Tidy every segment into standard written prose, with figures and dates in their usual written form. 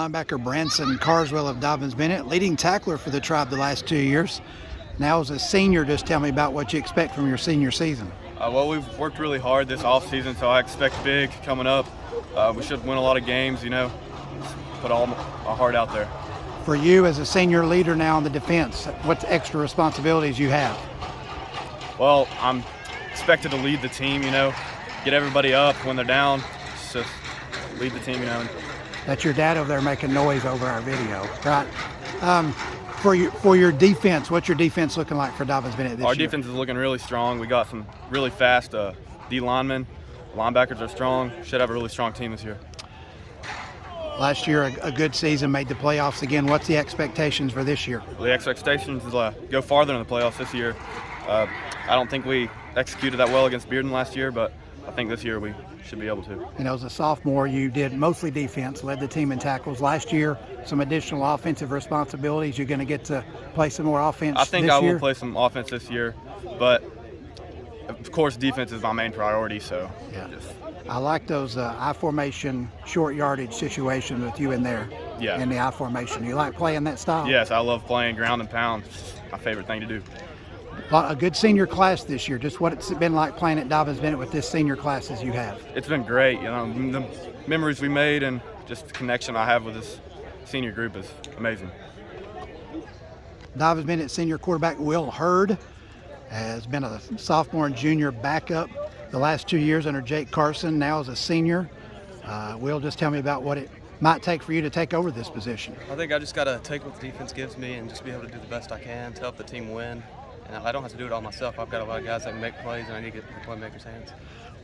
linebacker Branson Carswell of Dobyns-Bennett, leading tackler for the Tribe the last 2 years. Now as a senior, just tell me about what you expect from your senior season. Well, we've worked really hard this offseason, so I expect big coming up. We should win a lot of games, put all our heart out there. For you as a senior leader now on the defense, what extra responsibilities you have? Well, I'm expected to lead the team, get everybody up when they're down, just lead the team, That's your dad over there making noise over our video, right? For your defense, what's your defense looking like for Dobyns-Bennett this year? Our defense is looking really strong. We got some really fast D linemen. Linebackers are strong. Should have a really strong team this year. Last year, a good season, made the playoffs again. What's the expectations for this year? Well, the expectations is go farther in the playoffs this year. I don't think we executed that well against Bearden last year, but I think this year we should be able to. As a sophomore, you did mostly defense, led the team in tackles. Last year, some additional offensive responsibilities. You're going to get to play some more offense I think this I year? will play some offense this year, but of course defense is my main priority. So yeah. I like those I formation, short yardage situations with you in there. Yeah. In the I formation. You like playing that style? Yes, I love playing ground and pound. It's my favorite thing to do. A good senior class this year. Just what it's been like playing at Dobyns-Bennett with this senior class as you have. It's been great. The memories we made and just the connection I have with this senior group is amazing. Dobyns-Bennett senior quarterback Luke Hurd has been a sophomore and junior backup the last 2 years under Jake Carson. Now as a senior, Will, just tell me about what it might take for you to take over this position. I think I just got to take what the defense gives me and just be able to do the best I can to help the team win. And I don't have to do it all myself. I've got a lot of guys that can make plays, and I need to get the playmakers' hands.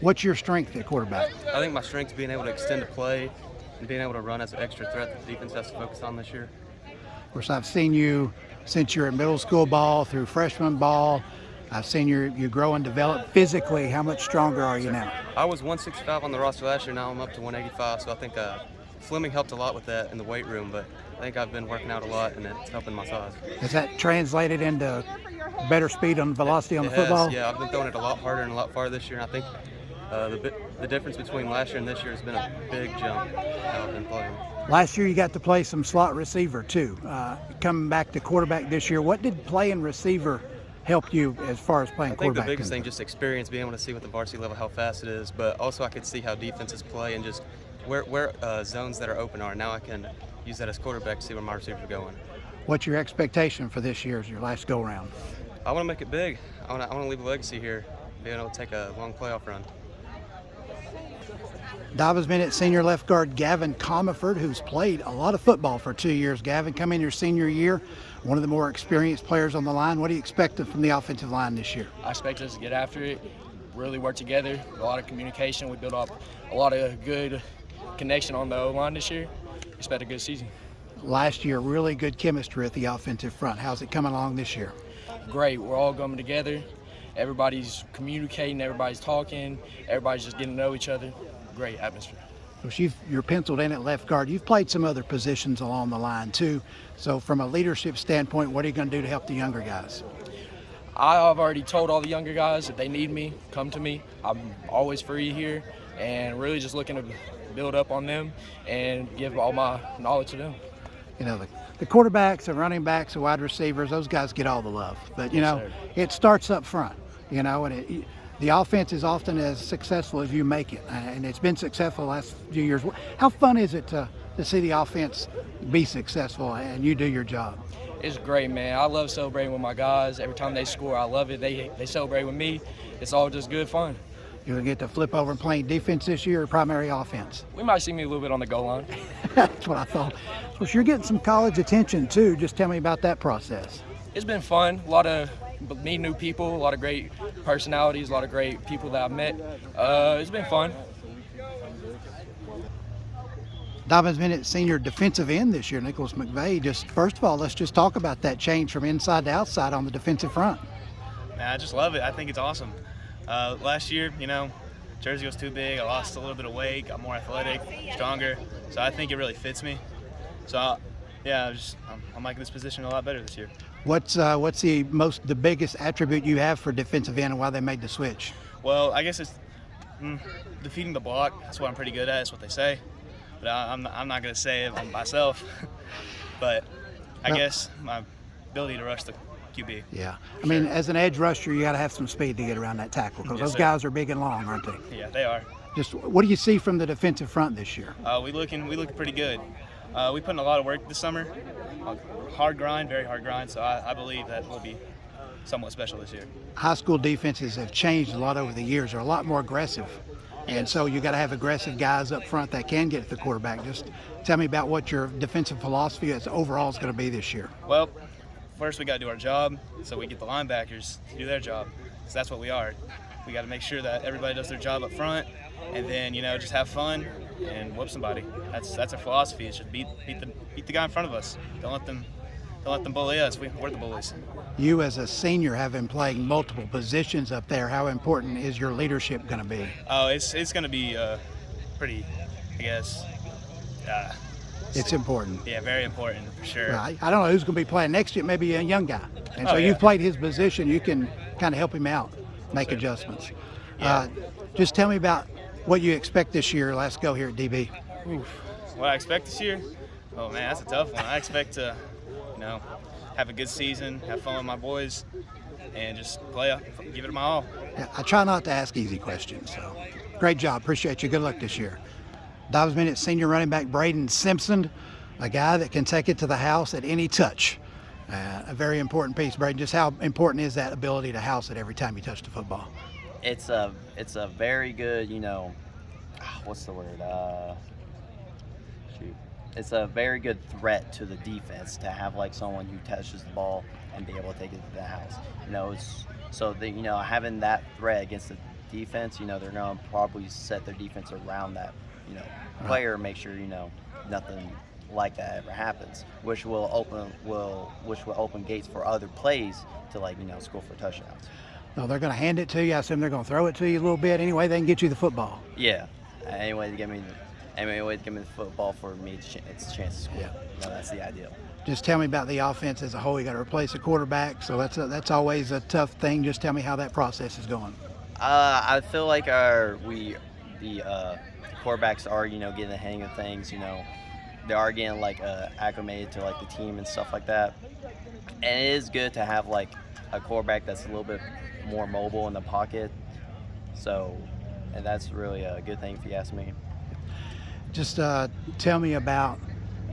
What's your strength at quarterback? I think my strength is being able to extend a play and being able to run as an extra threat that the defense has to focus on this year. Of course, I've seen you since you're in middle school ball through freshman ball. I've seen you grow and develop physically. How much stronger are you now? I was 165 on the roster last year. Now I'm up to 185, so I think Fleming helped a lot with that in the weight room, but I think I've been working out a lot, and it's helping my size. Has that translated into better speed and velocity on the football? Yeah, I've been throwing it a lot harder and a lot farther this year, and I think the difference between last year and this year has been a big jump how I've been playing. Last year you got to play some slot receiver too. Coming back to quarterback this year, what did playing receiver help you as far as playing quarterback? I think the biggest thing, just experience, being able to see with the varsity level how fast it is, but also I could see how defenses play and just where zones that are open are. Now I can use that as quarterback to see where my receivers are going. What's your expectation for this year as your last go-round? I want to make it big. I want to leave a legacy here, being able to take a long playoff run. Dobyns-Bennett senior left guard Gavin Commerford, who's played a lot of football for 2 years. Gavin, come in your senior year, one of the more experienced players on the line. What do you expect from the offensive line this year? I expect us to get after it, really work together, a lot of communication. We built up a lot of good connection on the O-line this year. Expect a good season. Last year, really good chemistry at the offensive front. How's it coming along this year? Great. We're all coming together. Everybody's communicating. Everybody's talking. Everybody's just getting to know each other. Great atmosphere. So you're penciled in at left guard. You've played some other positions along the line too. So from a leadership standpoint, what are you going to do to help the younger guys? I've already told all the younger guys if they need me, come to me. I'm always free here, and really just looking to build up on them and give all my knowledge to them. The quarterbacks, the running backs, the wide receivers, those guys get all the love. But, it starts up front, and the offense is often as successful as you make it. And it's been successful the last few years. How fun is it to see the offense be successful and you do your job? It's great, man. I love celebrating with my guys. Every time they score, I love it. They celebrate with me. It's all just good fun. You're going to get to flip over and playing defense this year or primary offense? We might see me a little bit on the goal line. That's what I thought. So you're getting some college attention too. Just tell me about that process. It's been fun. A lot of meeting new people, a lot of great personalities, a lot of great people that I've met. It's been fun. Dobyns-Bennett senior defensive end this year, Nikolas McVey. First of all, let's just talk about that change from inside to outside on the defensive front. Man, I just love it. I think it's awesome. Last year, jersey was too big. I lost a little bit of weight, got more athletic, stronger. So I think it really fits me. So, I'm liking this position a lot better this year. What's the biggest attribute you have for defensive end and why they made the switch? Well, I guess it's defeating the block. That's what I'm pretty good at. That's what they say. but I'm not going to say it on myself. But I guess my ability to rush the QB. Yeah. I mean, as an edge rusher, you got to have some speed to get around that tackle because those guys are big and long, aren't they? Yeah, they are. Just what do you see from the defensive front this year? We look pretty good. We put in a lot of work this summer. Hard grind, very hard grind. So I believe that we'll be somewhat special this year. High school defenses have changed a lot over the years. They're a lot more aggressive. And so you got to have aggressive guys up front that can get at the quarterback. Just tell me about what your defensive philosophy is overall is going to be this year. Well, first we got to do our job, so we get the linebackers to do their job, because that's what we are. We got to make sure that everybody does their job up front, and then just have fun and whoop somebody. That's our philosophy. It's just beat the guy in front of us. Don't let them bully us. We're the bullies. You as a senior have been playing multiple positions up there. How important is your leadership going to be? Oh, it's going to be pretty, I guess. It's important. Yeah, very important for sure. Right. I don't know who's going to be playing next year. Maybe a young guy. And so you've played his position. You can kind of help him out, make adjustments. Yeah. Just tell me about what you expect this year. Let's go here at DB. Oof. What I expect this year? Oh man, that's a tough one. I expect to, have a good season, have fun with my boys, and just give it my all. Yeah, I try not to ask easy questions. So, great job. Appreciate you. Good luck this year. Dobyns-Bennett senior running back Brayden Simpson, a guy that can take it to the house at any touch. A very important piece, Brayden. Just how important is that ability to house it every time you touch the football? It's a very good, what's the word? It's a very good threat to the defense to have someone who touches the ball and be able to take it to the house. Having that threat against the defense, they're going to probably set their defense around that, player, make sure nothing like that ever happens, which will open gates for other plays to score for touchdowns. No, they're going to hand it to you. I assume they're going to throw it to you a little bit. Anyway, they can get you the football. Yeah. Anyway, to give me the football for me, it's a chance to score. Yeah. That's the ideal. Just tell me about the offense as a whole. You got to replace a quarterback, so that's always a tough thing. Just tell me how that process is going. I feel like the quarterbacks are getting the hang of things. They are getting acclimated to the team and stuff like that. And it is good to have a quarterback that's a little bit more mobile in the pocket. So, and that's really a good thing if you ask me. Just tell me about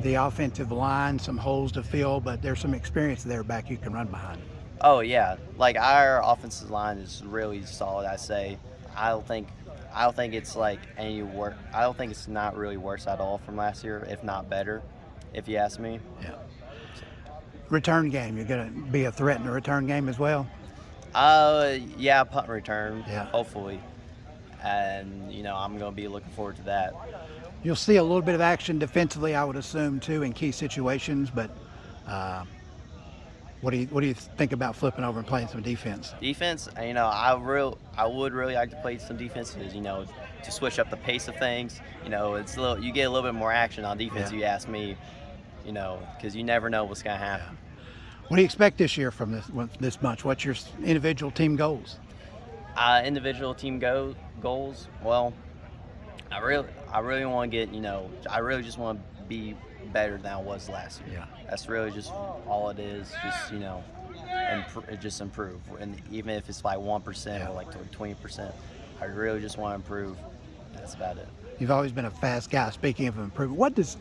the offensive line, some holes to fill, but there's some experience there back you can run behind. Oh yeah, our offensive line is really solid. I say, I don't think it's any work. I don't think it's not really worse at all from last year, if not better, if you ask me. Yeah. Return game, you're going to be a threat in the return game as well? Yeah, punt return. Yeah. Hopefully, and I'm going to be looking forward to that. You'll see a little bit of action defensively, I would assume, too, in key situations. But what do you think about flipping over and playing some defense? Defense, I would really like to play some defenses. To switch up the pace of things. It's you get a little bit more action on defense. Yeah. You ask me. Because you never know what's going to happen. Yeah. What do you expect this year from this bunch? What's your individual team goals? Individual team goals. Well, I really want to get. I really just want to be better than I was last year. Yeah. That's really just all it is. Just just improve. And even if it's 1% or 20%, I really just want to improve. That's about it. You've always been a fast guy. Speaking of improvement, what does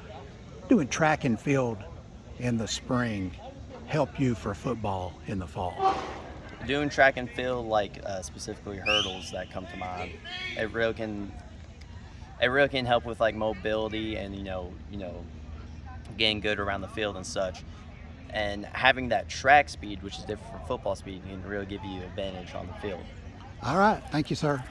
doing track and field in the spring help you for football in the fall? Doing track and field, specifically hurdles that come to mind, it really can help with mobility and getting good around the field and such. And having that track speed, which is different from football speed, can really give you an advantage on the field. All right, thank you, sir.